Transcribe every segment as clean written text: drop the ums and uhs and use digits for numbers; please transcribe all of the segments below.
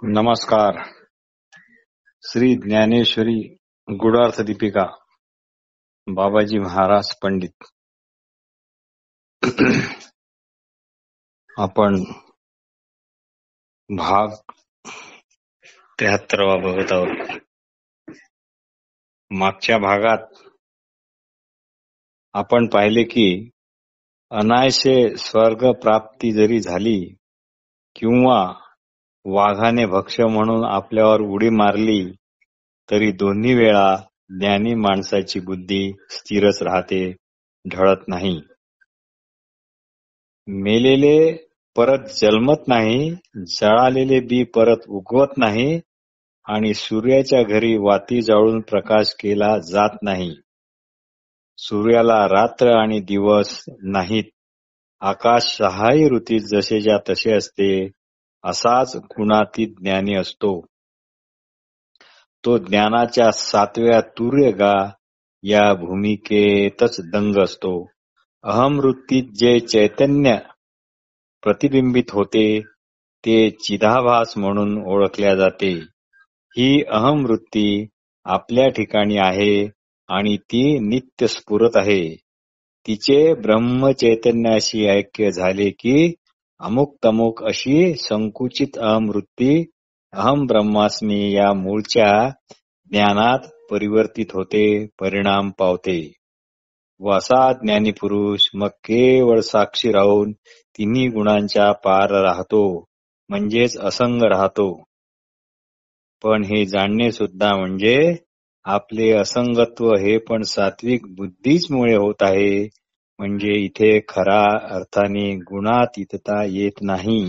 नमस्कार. श्री ज्ञानेश्वरी गुणार्थ दीपिका बाबाजी महाराज पंडित. आपण भाग 73 बघत आहोत. मागच्या भागात आपण पाहिले की अनायसे स्वर्ग प्राप्ती जरी झाली किंवा वाघाने भक्ष्य म्हणून आपल्यावर उडी मारली तरी दोन्ही वेळा ज्ञानी माणसाची बुद्धी स्थिरच राहते, ढळत नाही. मेलेले परत जन्मत नाही, जळालेले बी परत उगवत नाही आणि सूर्याच्या घरी वाती जाळून प्रकाश केला जात नाही. सूर्याला रात्र आणि दिवस नाहीत. आकाश 6 ऋतूत जसेच्या तसे असते, असाच गुणातीत ज्ञानी असतो. तो ज्ञानाच्या 7व्या तुर्यगा या भूमिकेतच दंग असतो. अहमवृत्तीत जे चैतन्य प्रतिबिंबित होते ते चिदाभास म्हणून ओळखल्या जाते. ही अहमवृत्ती आपल्या ठिकाणी आहे आणि ती नित्य स्फुरत आहे. तिचे ब्रह्मचैतन्याशी ऐक्य झाले की अमुक तमुक अशी संकुचित अहमवृत्ती अहम ब्रह्मास्मी या मूळच्या ज्ञानात परिवर्तित होते, परिणाम पावते. व असा ज्ञानी पुरुष मग केवळ साक्षी राहून तिन्ही गुणांच्या पार राहतो, म्हणजेच असंग राहतो. पण हे जाणणे सुद्धा म्हणजे आपले असंगत्व हे पण सात्विक बुद्धीच मुळे होत आहे. म्हणजे इथे खरा अर्थाने गुणातीतता येत नाही.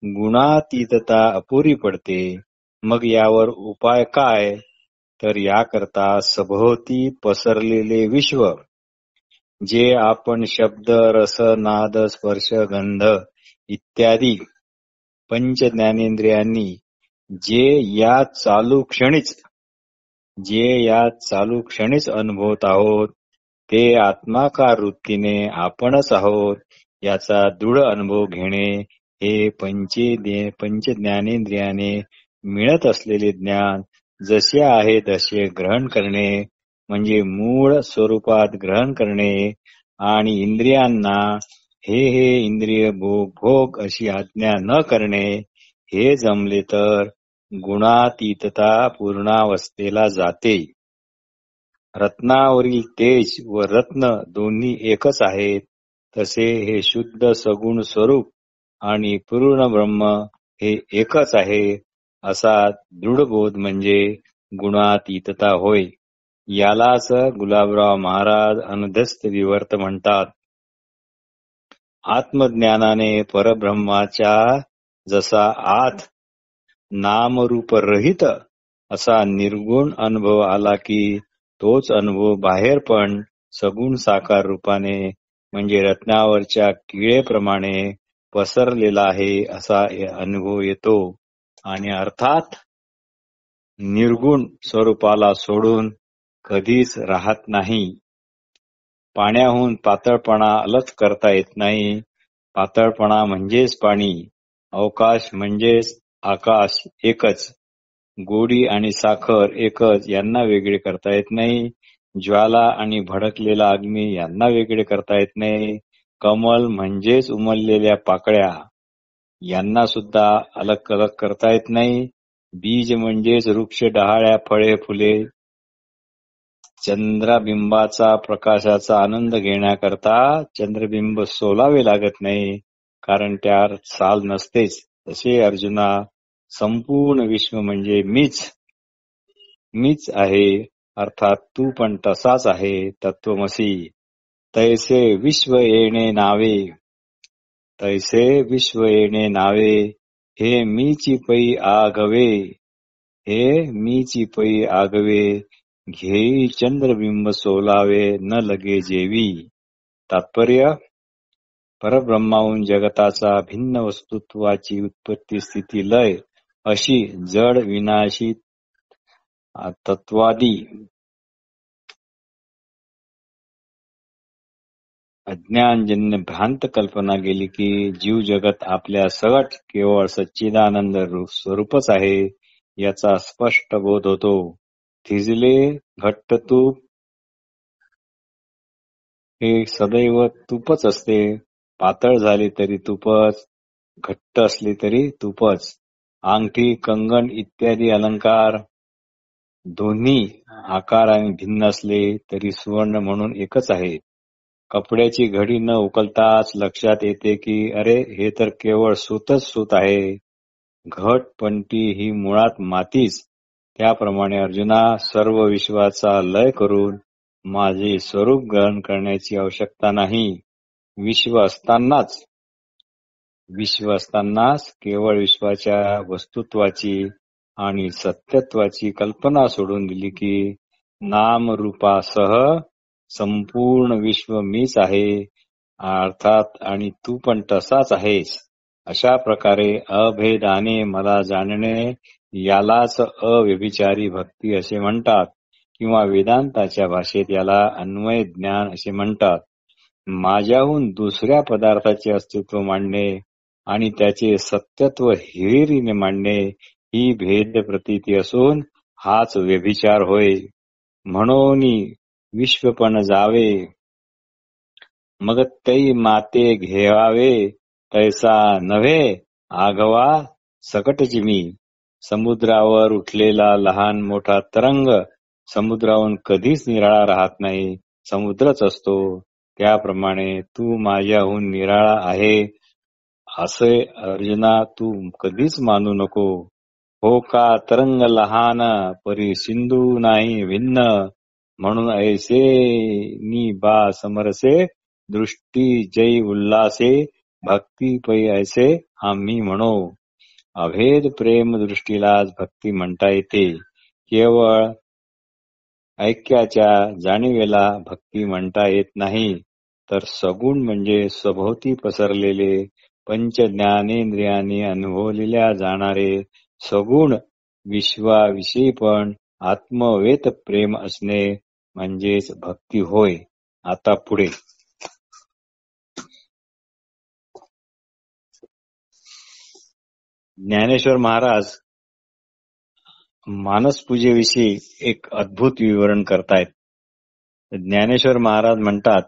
गुणातीतता अपुरी पडते. मग यावर उपाय काय? तर याकरता सभोवती पसरलेले विश्व, जे आपण शब्द रस नाद स्पर्श गंध इत्यादी पंच ज्ञानेंद्रियांनी जे या चालू क्षणीच अनुभवत आहोत, ते आत्माकार वृत्तीने आपणच आहोत याचा दृढ अनुभव घेणे हे पंच ज्ञानेंद्रियाने मिळत असलेले ज्ञान जसे आहे तसे ग्रहण करणे, म्हणजे मूळ स्वरूपात ग्रहण करणे. आणि इंद्रियांना हे इंद्रिय भोग अशी आज्ञा न करणे, हे जमले तर गुणातीतता पूर्णावस्थेला जाते. रत्नावरील तेज व रत्न दोन्ही एकच आहेत, तसे हे शुद्ध सगुण स्वरूप आणि पूर्ण ब्रह्म हे एकच आहे, असा दृढबोध म्हणजे गुणातीतता होय. यालाच गुलाबराव महाराज अनध्यस्त विवर्त म्हणतात. आत्मज्ञानाने परब्रह्माच्या जसा आत नामरूपरहित असा निर्गुण अनुभव आला की तोच अनुभव बाहेर पण सगुण साकार रूपाने म्हणजे रत्नावरच्या किळेप्रमाणे पसरलेला आहे असा अनुभव येतो. आणि अर्थात निर्गुण स्वरूपाला सोडून कधीच राहत नाही. पाण्याहून पातळपणा अलग करता येत नाही. पातळपणा म्हणजेच पाणी, अवकाश म्हणजेच आकाश एकच. गोडी आणि साखर एकच, यांना वेगळे करता येत नाही. ज्वाला आणि भडकलेला अग्नी यांना वेगळे करता येत नाही. कमल म्हणजेच उमललेल्या पाकळ्या, यांना सुद्धा अलग अलग करता येत नाही. बीज म्हणजेच वृक्ष, डहाळ्या, फळे, फुले. चंद्रबिंबाचा प्रकाशाचा आनंद घेण्याकरता चंद्रबिंब सोलावे लागत नाही, कारण त्यावर साल नसतेच. तसे अर्जुना, संपूर्ण विश्व म्हणजे मीच आहे, अर्थात तू पण तसाच आहे, तत्वमसी. तैसे विश्व येणे नावे, हे मीची पै आगवे, घेई चंद्रबिंब सोलावे न लगे जेवी. तात्पर्य, परब्रह्माहून जगताचा भिन्न वस्तुत्वाची उत्पत्ती स्थिती लय अशी जड विनाशी तत्वादी अज्ञानजन्य भ्रांत कल्पना गेली की जीव जगत आपल्या सगट केवळ सच्चिदानंद स्वरूपच आहे याचा स्पष्ट बोध होतो. थिजले घट्ट तूप हे सदैव तूपच असते. पातळ झाले तरी तूपच, घट्ट असले तरी तूपच. अंगठी, कंगन इत्यादी अलंकार दोन्ही आकाराने भिन्न असले तरी सुवर्ण म्हणून एकच आहे. कपड्याची घडी न उकलताच लक्षात येते की अरे हे तर केवळ सूतच सूत आहे. घट पंटी ही मुळात मातीच. त्याप्रमाणे अर्जुना, सर्व विश्वाचा लय करून माझे स्वरूप ग्रहण करण्याची आवश्यकता नाही. विश्व असतानाच केवळ विश्वाच्या वस्तुत्वाची आणि सत्यत्वाची कल्पना सोडून दिली की नामरूपासह संपूर्ण विश्व मीच आहे अर्थात आणि तू पण तसाच आहेस. अशा प्रकारे अभेदाने मला जाणणे यालाच अव्यभिचारी भक्ती असे म्हणतात किंवा वेदांताच्या भाषेत याला अन्वय ज्ञान असे म्हणतात. माझ्याहून दुसऱ्या पदार्थाचे अस्तित्व मांडणे आणि त्याचे सत्यत्व हिरिरीने मांडणे ही भेद प्रतीती असून हाच व्यभिचार होय. म्हणून विश्वपण जावे मग तै माते घेवावे तैसा नव्हे आघवा सकटची मी. समुद्रावर उठलेला लहान मोठा तरंग समुद्राहून कधीच निराळा राहत नाही, समुद्रच असतो. त्याप्रमाणे तू माझ्याहून निराळा आहे असे अर्जुना तू कधीच मानू नको. हो का तरंग लहान परी सिंधू नाही भिन्न, म्हणून ऐसे नि बा समरसे दृष्टी जय उल्लासे भक्ती पै ऐसे आम्ही म्हणो. अभेद प्रेम दृष्टीलाच भक्ती म्हणता येते. केवळ ऐक्याच्या जाणीवेला भक्ती म्हणता येत नाही. तर सगुण म्हणजे सभोवती पसरलेले पंच ज्ञानेंद्रियांनी अनुभवलेल्या जाणारे सगुण विश्वाविषयी पण आत्मवेत प्रेम असणे म्हणजेच भक्ती होय. आता पुढे ज्ञानेश्वर महाराज मानसपूजेविषयी एक अद्भुत विवरण करतायत. ज्ञानेश्वर महाराज म्हणतात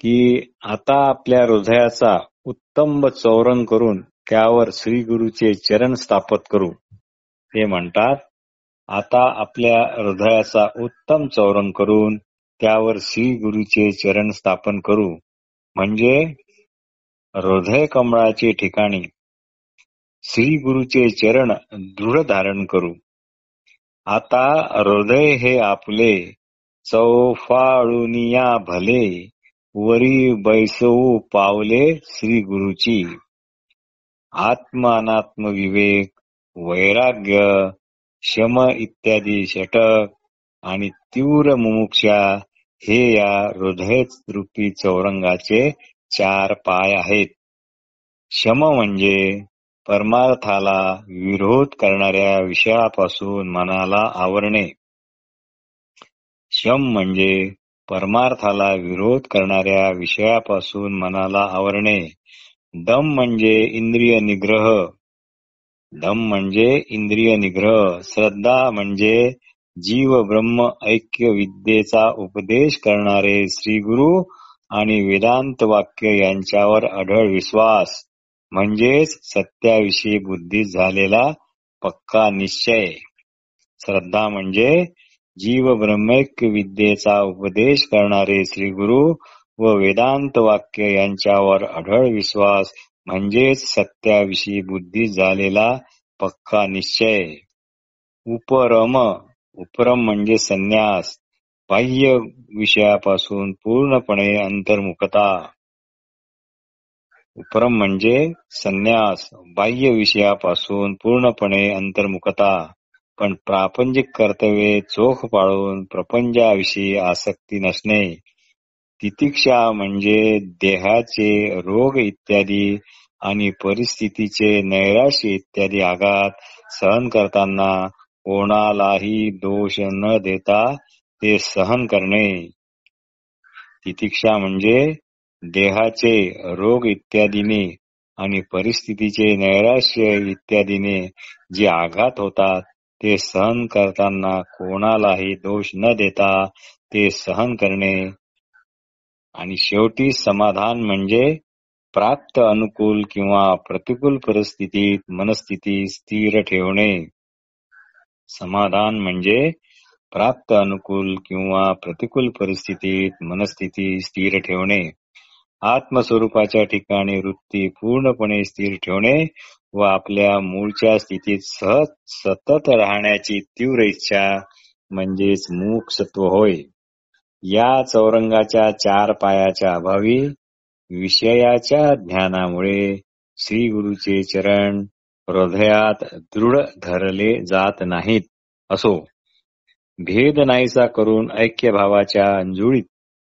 की आता आपल्या हृदयाचा उत्तम चौरंग करून त्यावर श्री गुरुचे चरण स्थापित करू. ते म्हणतात आता आपल्या हृदयाचा उत्तम चौरंग करून त्यावर श्री गुरुचे चरण स्थापन करू म्हणजे हृदय कमळाचे ठिकाणी श्री गुरुचे चरण दृढ धारण करू. आता हृदय हे आपले चौफाळुनिया भले वरी बैसवू पावले श्री गुरुची. आत्म अनात्म विवेक, वैराग्य, शम इत्यादी षटक आणि तीव्र मुमुक्षा हे या हृदय रूपी चौरंगाचे 4 पाय आहेत. शम म्हणजे परमार्थाला विरोध करणाऱ्या विषयापासून मनाला आवरणे. शम म्हणजे परमार्थाला विरोध करणाऱ्या विषयापासून मनाला आवरणे. दम म्हणजे इंद्रिय निग्रह. श्रद्धा म्हणजे जीव ब्रह्म ऐक्य विद्येचा उपदेश करणारे श्री गुरु आणि वेदांत वाक्य यांच्यावर अढळ विश्वास म्हणजेच सत्याविषयी बुद्धीत झालेला पक्का निश्चय. श्रद्धा म्हणजे जीव ब्रह्मैक्य विद्येचा उपदेश करणारे श्री गुरु व वेदांत वाक्य यांच्यावर अढळ विश्वास म्हणजेच सत्याविषयी बुद्धीत झालेला पक्का निश्चय. उपरम म्हणजे संन्यास. बाह्य विषयापासून पूर्णपणे अंतर्मुखता. उपरम म्हणजे संन्यास, बाह्य विषयापासून पूर्णपणे अंतर्मुखता, पण प्रापंचिक कर्तव्ये चोख पाळून प्रपंचाविषयी आसक्ती नसणे. तितिक्षा म्हणजे देहाचे रोग इत्यादी आणि परिस्थितीचे नैराश्य इत्यादी आघात सहन करताना कोणालाही दोष न देता ते सहन करणे. तितिक्षा म्हणजे देहाचे रोग इत्यादीने आणि परिस्थितीचे नैराश्य इत्यादीने जे आघात होतात ते सहन करताना कोणालाही दोष न देता ते सहन करणे. आणि शेवटी समाधान म्हणजे प्राप्त अनुकूल किंवा प्रतिकूल परिस्थितीत मनस्थिती स्थिर ठेवणे. समाधान म्हणजे प्राप्त अनुकूल किंवा प्रतिकूल परिस्थितीत मनस्थिती स्थिर ठेवणे. आत्मस्वरूपाच्या ठिकाणी वृत्ती पूर्णपणे स्थिर ठेवणे व आपल्या मूळच्या स्थितीत सहज सतत राहण्याची तीव्र इच्छा म्हणजेच मुमुक्षुत्व होय. या चौरंगाच्या चार पायाच्या अभावी विषयाच्या ज्ञानामुळे श्री गुरुचे चरण हृदयात दृढ धरले जात नाहीत. असो, भेद नाहीसा करून ऐक्यभावाच्या अंजुळीत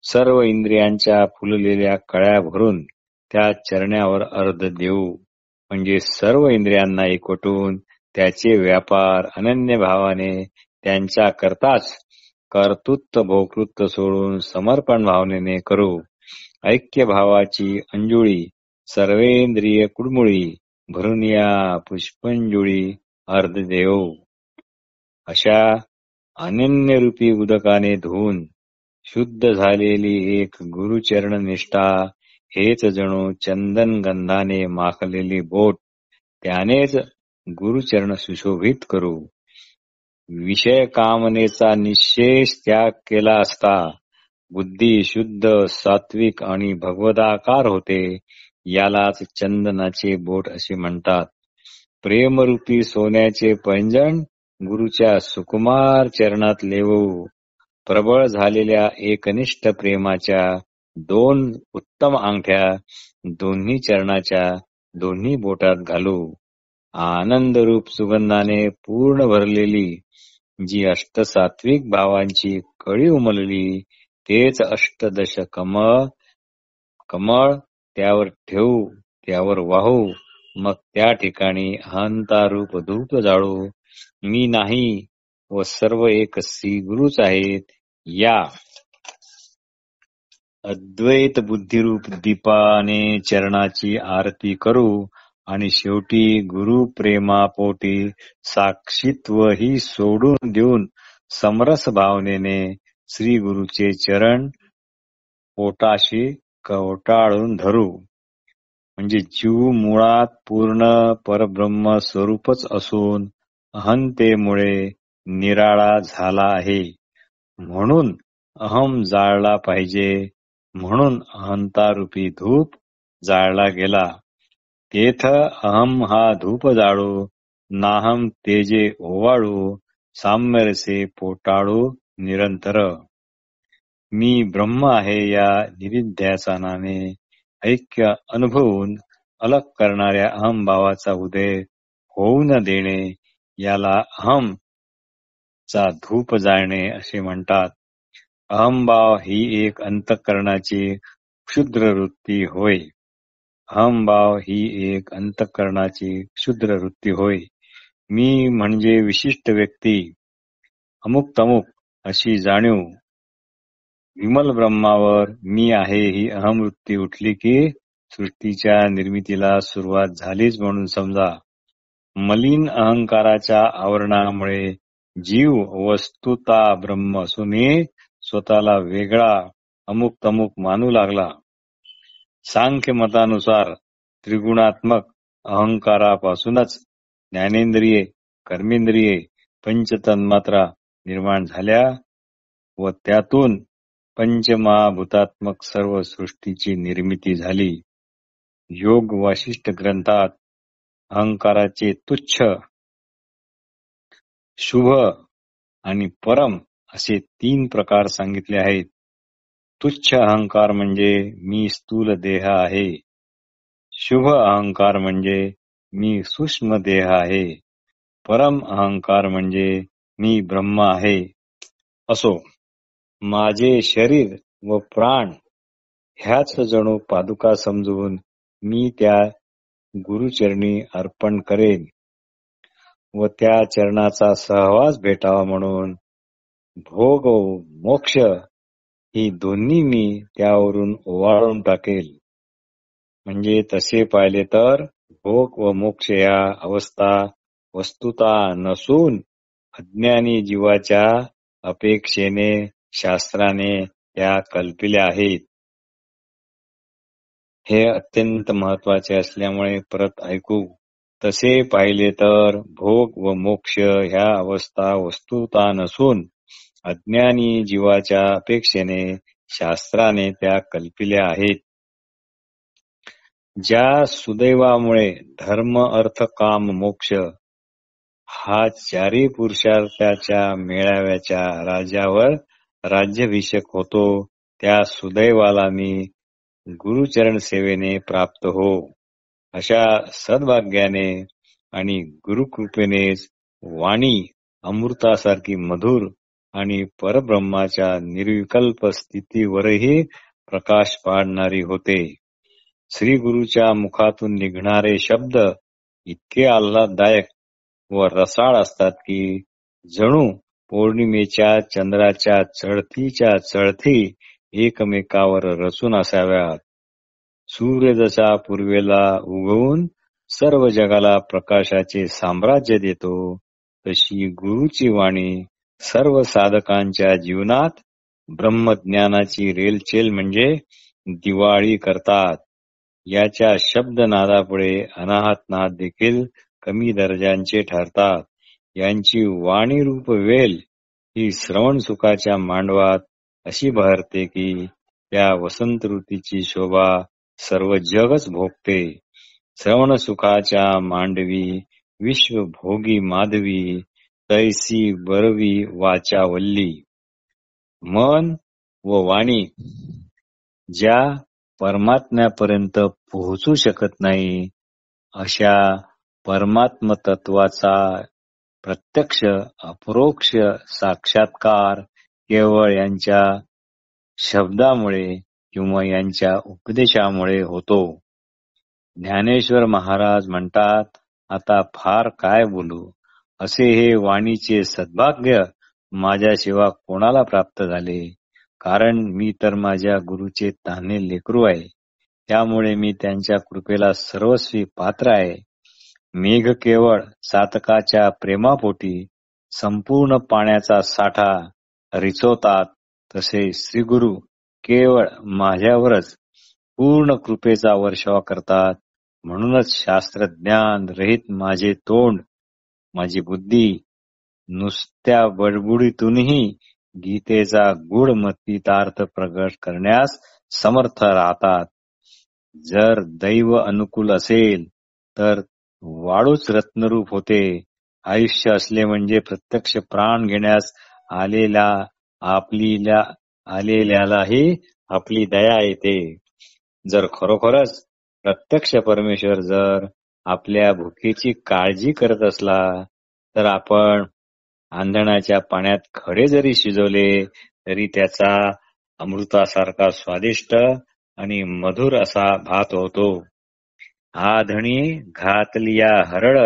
सर्व इंद्रियांच्या फुललेल्या कळ्या भरून त्या चरण्यावर अर्ध देऊ, म्हणजे सर्व इंद्रियांना एकवटून त्याचे व्यापार अनन्य भावाने त्यांच्या करताच कर्तृत्व भोक्तृत्व सोडून समर्पण भावनेने करू. ऐक्य भावाची अंजुळी सर्वेंद्रिय कुडमुळी भरून या पुष्पंजुळी अर्ध देऊ. अशा अनन्यरूपी उदकाने धुवून शुद्ध झालेली एक गुरुचरण निष्ठा हेच जणू चंदन गंधाने माखलेली बोट, त्यानेच गुरुचरण सुशोभित करू. विषय कामनेचा निश्चेष त्याग केला असता बुद्धी शुद्ध सात्विक आणि भगवदाकार होते. यालाच चंदनाचे बोट असे म्हणतात. प्रेमरूपी सोन्याचे पैंजण गुरुच्या सुकुमार चरणात लेवू. प्रबळ झालेल्या एकनिष्ठ प्रेमाच्या दोन उत्तम अंगठ्या दोन्ही चरणाच्या दोन्ही बोटात घालू. आनंदरूप सुगंधाने पूर्ण भरलेली जी अष्टसात्विक भावांची कळी उमलली तेच अष्टदश कमळ त्यावर ठेवू, त्यावर वाहू. मग त्या ठिकाणी अहंतारूप धूप जाळू. मी नाही व सर्व एक श्री गुरुच आहेत या अद्वैत बुद्धिरूप दीपाने चरणाची आरती करू. आणि शेवटी गुरु प्रेमापोटी साक्षीत्व ही सोडून देऊन समरस भावनेने श्री गुरुचे चरण पोटाशी कवटाळून धरू. म्हणजे जीव मुळात पूर्ण परब्रह्म स्वरूपच असून अहंतेमुळे निराळा झाला आहे. म्हणून अहम जाळला पाहिजे. म्हणून अहंतारूपी धूप जाळला गेला. तेथ अहम हा धूप जाळू, नाहम तेजे ओवाळू, साम्यरसे पोटाळू निरंतर. मी ब्रह्म आहे या निरिध्यासनाने ऐक्य अनुभवून अलग करणाऱ्या अहमभावाचा उदय होऊ न देणे याला अहम चा धूप जाळणे असे म्हणतात. अहमभाव ही एक अंतःकरणाची क्षुद्र वृत्ती होय. अहमभाव ही एक अंतःकरणाची क्षुद्र वृत्ती होय. मी म्हणजे विशिष्ट व्यक्ती, अमुक तमुक अशी जाणीव. विमल ब्रह्मावर मी आहे ही अहमवृत्ती उठली की सृष्टीच्या निर्मितीला सुरुवात झालीच म्हणून समजा. मलिन अहंकाराच्या आवरणामुळे जीव वस्तुता ब्रह्म असूनही स्वतःला वेगळा अमुक तमुक मानू लागला. सांख्य मतानुसार त्रिगुणात्मक अहंकारापासूनच ज्ञानेंद्रिये, कर्मेंद्रिये, पंचतन्मात्रा निर्माण झाल्या व त्यातून पंचमहाभूतात्मक सर्व सृष्टीची निर्मिती झाली. योग वासिष्ठ ग्रंथात अहंकाराचे तुच्छ, शुभ आणि परम असे 3 प्रकार सांगितले आहेत. तुच्छ अहंकार म्हणजे मी स्थूल देह आहे. शुभ अहंकार म्हणजे मी सूक्ष्म देह आहे. परम अहंकार म्हणजे मी ब्रह्म आहे. असो, माझे शरीर व प्राण ह्याच जणू पादुका समजून मी त्या गुरुचरणी अर्पण करेन व त्या चरणाचा सहवास भेटावा म्हणून भोग व मोक्ष ही दोन्ही मी त्यावरून ओवाळून टाकेल. म्हणजे तसे पाहिले तर भोग व मोक्ष या अवस्था वस्तुता नसून अज्ञानी जीवाच्या अपेक्षेने शास्त्राने त्या कल्पिल्या आहेत. हे अत्यंत महत्वाचे असल्यामुळे परत ऐकू. तसे पाहिले तर भोग व मोक्ष ह्या अवस्था वस्तुता नसून अज्ञानी जीवाच्या अपेक्षेने शास्त्राने त्या कल्पिल्या आहेत. ज्या सुदैवामुळे धर्म अर्थ काम मोक्ष हा चारी पुरुषार्थाच्या मेळाव्याच्या राज्यावर राज्याभिषेक होतो, त्या सुदैवाला मी गुरुचरण सेवेने प्राप्त हो. अशा सद्भाग्याने आणि गुरुकृपेनेच वाणी अमृतासारखी मधुर आणि परब्रह्माच्या निर्विकल्प स्थितीवरही प्रकाश पाडणारी होते. श्री गुरुच्या मुखातून निघणारे शब्द इतके आल्हाददायक व रसाळ असतात की जणू पौर्णिमेच्या चंद्राच्या चढतीच्या चढती एकमेकावर रचून असाव्यात. सूर्य जसा पूर्वेला उगवून सर्व जगाला प्रकाशाचे साम्राज्य देतो, तशी गुरुची वाणी सर्व साधकांच्या जीवनात ब्रह्मज्ञानाची रेलचेल म्हणजे दिवाळी करतात. याच्या शब्दनादापुढे अनाहत नाद देखील कमी दर्जांचे ठरतात. यांची वाणीरूप वेल ही श्रवण सुखाच्या मांडवात अशी बहरते की त्या वसंत ऋतूची शोभा सर्व जगच भोगते. श्रवण सुखाच्या मांडवी विश्वभोगी माधवी तैसी बरवी वाचावल्ली. मन व वाणी ज्या परमात्म्यापर्यंत पोहोचू शकत नाही, अशा परमात्मतत्वाचा प्रत्यक्ष अपरोक्ष साक्षात्कार केवळ यांच्या शब्दामुळे किंवा यांच्या उपदेशामुळे होतो. ज्ञानेश्वर महाराज म्हणतात, आता फार काय बोलू, असे हे वाणीचे सद्भाग्य माझ्याशिवाय कोणाला प्राप्त झाले. कारण मी तर माझ्या गुरुचे तान्हे लेकरू आहे. त्यामुळे मी त्यांच्या कृपेला सर्वस्वी पात्र आहे. मेघ केवळ सातकाच्या प्रेमापोटी संपूर्ण पाण्याचा साठा रिचवतात, तसे श्रीगुरु केवळ माझ्यावरच पूर्ण कृपेचा वर्षाव करतात. म्हणूनच शास्त्रज्ञान रहित माझे तोंड, माझी बुद्धी नुसत्या बडबुडीतूनही गीतेचा गूढ मतितार्थ प्रगट करण्यास समर्थ राहतात. जर दैव अनुकूल असेल तर वाळूच रत्नरूप होते. आयुष्य असले म्हणजे प्रत्यक्ष प्राण घेण्यास आलेल्यालाही आपली दया येते. जर खरोखरच प्रत्यक्ष परमेश्वर जर आपल्या भुकेची काळजी करत असला, तर आपण आंधणाच्या पाण्यात खडे जरी शिजवले तरी त्याचा अमृतासारखा स्वादिष्ट आणि मधुर असा भात होतो. आधणी घातलिया हरळ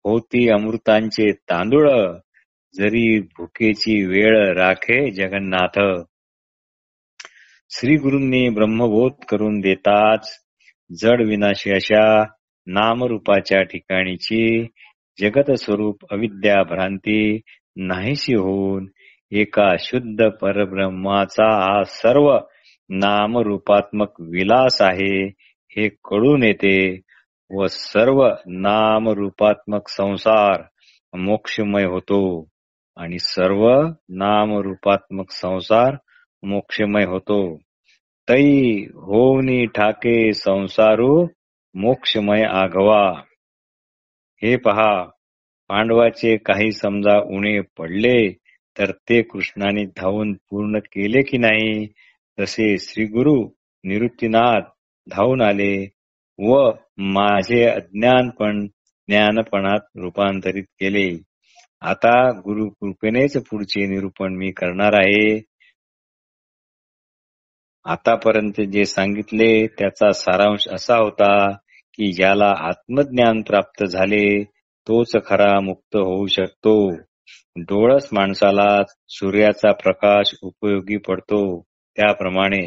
होती अमृतांचे तांदूळ, जरी भुकेची वेळ राखे जगन्नाथ. श्री गुरूंनी ब्रह्मबोध करून देताच जड विनाशी अशा नामरूपाच्या ठिकाणीची जगत स्वरूप अविद्या भ्रांती नाहीशी होऊन एका शुद्ध परब्रह्माचा हा सर्व नामरूपात्मक विलास आहे हे कळून येते व सर्व नामरूपात्मक संसार मोक्षमय होतो आणि सर्व नामरूपात्मक संसार मोक्षमय होतो. तै होऊनी ठाके संसारू मोक्षमय आघवा. हे पहा, पांडवाचे काही समजा उणे पडले तर ते कृष्णाने धावून पूर्ण केले की नाही, तसे श्रीगुरु निवृत्तीनाथ धावून आले व माझे अज्ञानपण ज्ञानपणात रूपांतरित केले. आता गुरु कृपेनेच पुढचे निरूपण मी करणार आहे. आतापर्यंत जे सांगितले त्याचा सारांश असा होता की ज्याला आत्मज्ञान प्राप्त झाले तोच खरा मुक्त होऊ शकतो. डोळस माणसाला सूर्याचा प्रकाश उपयोगी पडतो. त्याप्रमाणे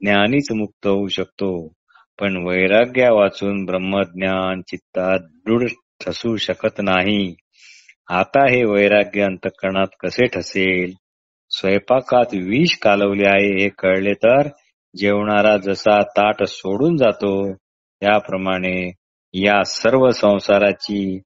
ज्ञानीच मुक्त होऊ शकतो, पण वैराग्या वाचून ब्रह्मज्ञान चित्तात दृढ ठसू शकत नाही. आता हे वैराग्य अंतःकरणात कसे ठसेल? स्वयंपाकात विष कालवले आहे हे कळले तर जेवणारा जसा ताट सोडून जातो, त्याप्रमाणे या सर्व संसाराची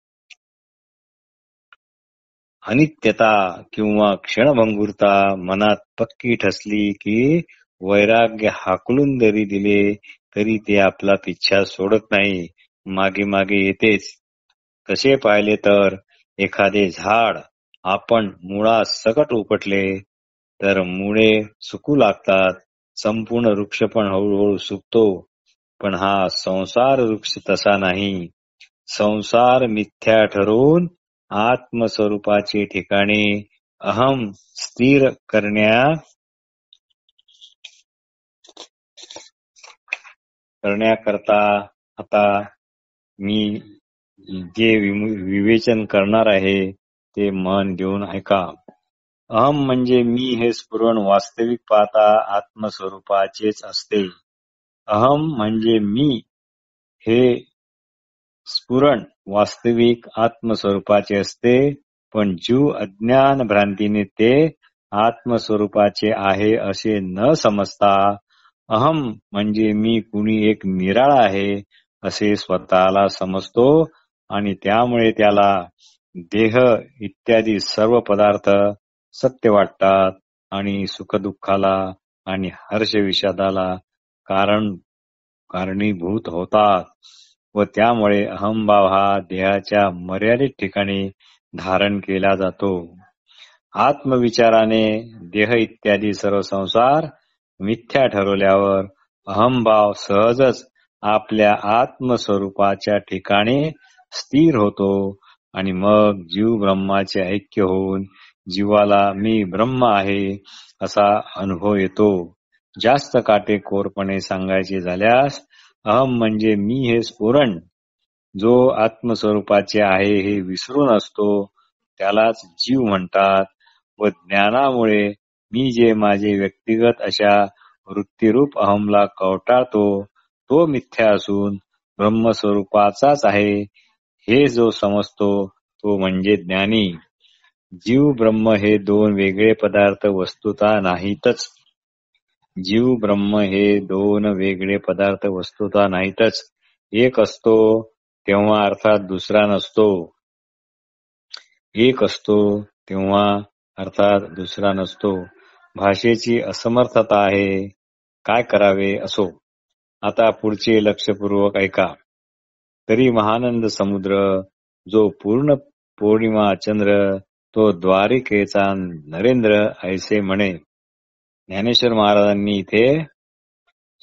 अनित्यता किंवा क्षणभंगुरता मनात पक्की ठसली की वैराग्य हाकलून जरी दिले तरी ते आपला पिच्छा सोडत नाही, मागे मागे येतेच. तसे पाहिले तर एखादे झाड आपण मुळासकट उपटले तर मुळे सुकू लागतात, संपूर्ण वृक्ष पण हळूहळू सुकतो. पण हा संसार वृक्ष तसा नाही. संसार मिथ्या ठरवून आत्मस्वरूपाचे ठिकाणी अहम स्थिर करण्याकरता आता मी जे विवेचन करणार आहे ते मन देऊन ऐका. अहम म्हणजे मी हे स्फुरण वास्तविक पाहता आत्मस्वरूपाचेच असते. अहम म्हणजे मी हे स्फुरण वास्तविक आत्मस्वरूपाचे असते, पण जीव अज्ञान भ्रांतीने ते आत्मस्वरूपाचे आहे असे न समजता अहम म्हणजे मी कुणी एक निराळा आहे असे स्वतःला समजतो आणि त्यामुळे त्याला देह इत्यादी सर्व पदार्थ सत्य वाटतात आणि सुखदुःखाला आणि हर्षविषादाला कारणीभूत होतात व त्यामुळे अहंभाव हा देहाच्या मर्यादित ठिकाणी धारण केला जातो. आत्मविचाराने देह इत्यादी सर्व संसार मिथ्या ठरवल्यावर अहंभाव सहजच आपल्या आत्मस्वरूपाच्या ठिकाणी स्थिर होतो आणि मग जीव ब्रह्माचे ऐक्य होऊन जीवाला मी ब्रह्म आहे असा अनुभव येतो. जास्त काटेकोरपणे सांगायचे झाल्यास अहम म्हणजे मी हे स्फुरण जो आत्मस्वरूपाचे आहे हे विसरून असतो त्यालाच जीव म्हणतात व ज्ञानामुळे मी जे माझे व्यक्तिगत अशा वृत्तीरूप अहमला कवटाळतो तो मिथ्या असून ब्रह्मस्वरूपाचाच आहे हे जो समजतो तो म्हणजे ज्ञानी. जीव ब्रह्म हे दोन वेगळे पदार्थ वस्तुतः नाहीतच. जीव ब्रह्म हे दोन वेगळे पदार्थ वस्तुतः नाहीतच. एक असतो तेव्हा अर्थात दुसरा नसतो. एक असतो तेव्हा अर्थात दुसरा नसतो. भाषेची असमर्थता आहे. काय करावे असो. आता पुढचे लक्षपूर्वक ऐका. तरी महानंद समुद्र जो पूर्ण पौर्णिमा चंद्र तो द्वारिकेचा नरेंद्र ऐसे म्हणे. ज्ञानेश्वर महाराजांनी इथे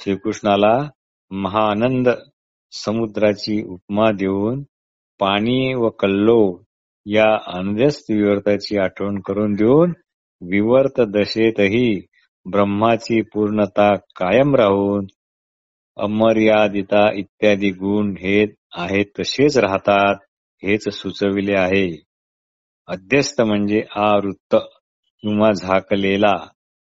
श्रीकृष्णाला महानंद समुद्राची उपमा देऊन पाणी व कल्लोळ या अनध्यस्त विवर्ताची आठवण करून देऊन विवर्त दशेतही ब्रह्माची पूर्णता कायम राहून अमर्यादिता इत्यादी गुण हे आहेत तसेच राहतात हेच सुचविले आहे. अध्यस्त म्हणजे आवृत्त किंवा झाकलेला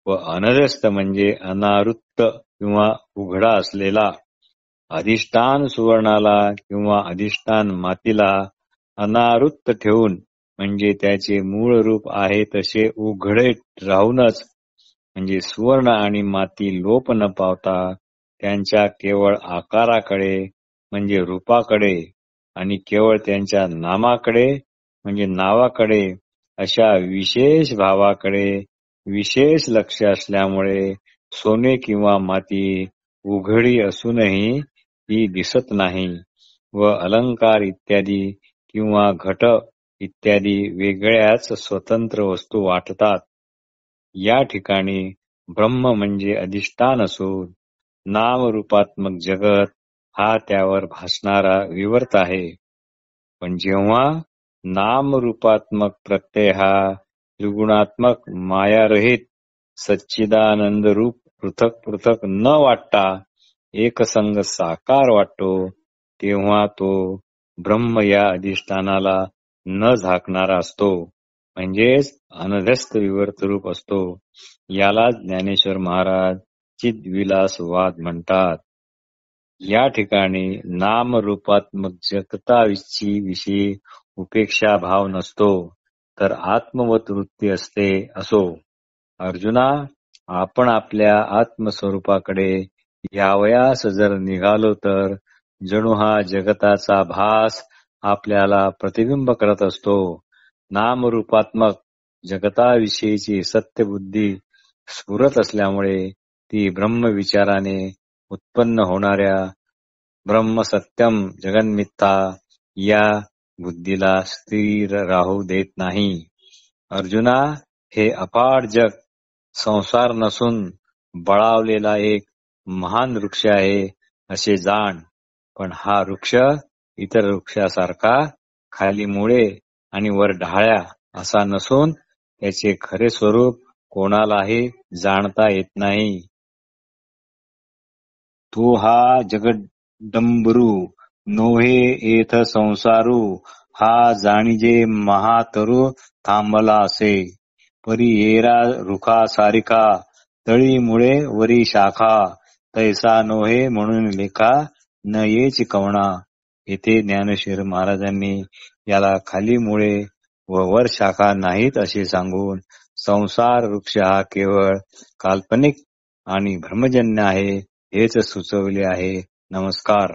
व अनध्यस्त म्हणजे अनावृत्त किंवा उघडा असलेला. अधिष्ठान सुवर्णाला किंवा अधिष्ठान मातीला अनावृत्त ठेवून म्हणजे त्याचे मूळ रूप आहे तसे उघडे राहूनच म्हणजे सुवर्ण आणि माती लोप न पावता त्यांच्या केवळ आकाराकडे म्हणजे रूपाकडे आणि केवळ त्यांच्या नामाकडे म्हणजे नावाकडे अशा विशेष भावाकडे विशेष लक्ष असल्यामुळे सोने किंवा माती उघडी असूनही ती दिसत नाही व अलंकार इत्यादी किंवा घट इत्यादी वेगळ्याच स्वतंत्र वस्तू वाटतात. या ठिकाणी ब्रह्म म्हणजे अधिष्ठान असून नामरूपात्मक जगत हा त्यावर भासणारा विवर्त आहे. पण जेव्हा नामरूपात्मक प्रत्यय हा त्रिगुणात्मक मायारहित सच्चिदानंद रूप पृथक पृथक न वाटता एकसंग साकार वाटतो तेव्हा तो ब्रह्म या अधिष्ठानाला न झाकणारा असतो. म्हणजेच अनध्यस्त विवर्त रूप असतो. यालाच ज्ञानेश्वर महाराज चिद्विलासवाद म्हणतात. या ठिकाणी नामरूपात्मक जगताविषयी उपेक्षा भाव नसतो, तर आत्मवत वृत्ती असते असो. अर्जुना, आपण आपल्या आत्मस्वरूपाकडे यावयास जर निघालो तर जणू हा जगताचा भास आपल्याला प्रतिबिंब करत असतो. नामरूपात्मक जगताविषयीची सत्यबुद्धी स्फुरत असल्यामुळे ती ब्रह्मविचाराने उत्पन्न होणाऱ्या ब्रह्मसत्यम जगन्मिथ्या या बुद्धीला स्थिर राहू देत नाही. अर्जुना, हे अपार जग संसार नसून बळावलेला एक महान वृक्ष आहे असे जाण. पण हा वृक्ष इतर वृक्षासारखा खाली मुळे आणि वर ढाळ्या असा नसून त्याचे खरे स्वरूप कोणालाही जाणता येत नाही. तो हा जगदंबरू नोहे एथ संसारू, हा जाणीजे महातरू थांबला असे. परी येरा रुखा सारिका, तळी मुळे वरी शाखा, तैसा नोहे म्हणून लेखा, न येची कवणा. येथे ज्ञानेश्वर महाराजांनी याला खाली मुळे व वर शाखा नाहीत असे सांगून संसार वृक्ष हा केवळ काल्पनिक आणि भ्रमजन्य आहे हेच सुचवले आहे. नमस्कार.